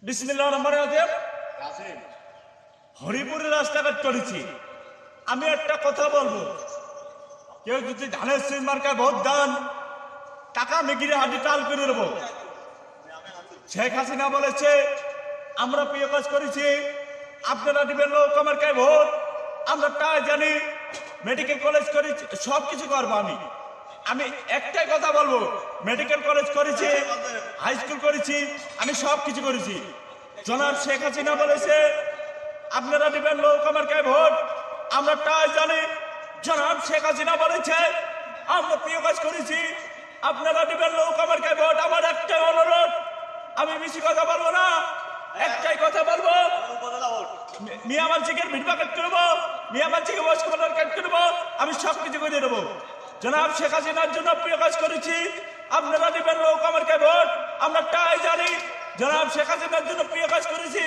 বিসমিল্লাহির রহমানির রহিম। হরিপুরে রাস্তাঘাট করেছি। আমি একটা কথা বলবো, কেউ যদি ধানের সিং মার্কায় ভোট দেন, টাকা মেগিরে হাঁটি টাল করে দেবো। শেখ হাসিনা বলেছে আমরা প্রিয় কাজ করেছি, আপনারা দিবেন নৌকা মার্কায় ভোট। আমরা তাই জানি, মেডিকেল কলেজ করেছি, সব কিছু করবো। আমি একটাই কথা বলবো, মেডিকেল কলেজ করেছি, হাই স্কুল করেছি, আমি সব কিছু করেছি। জনাব শেখ হাসিনা বলেছে আপনারা দিবেন নৌকা মার্কায় ভোট। আমরা তাই জানি, জনাব শেখ হাসিনা বলেছে আমরা প্রিয় কাজ করেছি, আপনারা দিবেন নৌকা মার্কায় ভোট। আমার একটাই অনুরোধ, আমি বেশি কথা বলবো না, একটাই কথা বলবো, মিয়া মানসিকের ভিড়বা কাট করবো, মিয়া মানসিকে বয়স্ক মানুষ কাট করবো, আমি সব কিছু করে দেবো। জনাব শেখ হাসিনার জন্য প্রিয় কাজ করেছি, আপনারা দিবেন নৌকা মার্কায় ভোট। আমরা তাই জানি, জনাব শেখ হাসিনার জন্য প্রিয় কাজ করেছি,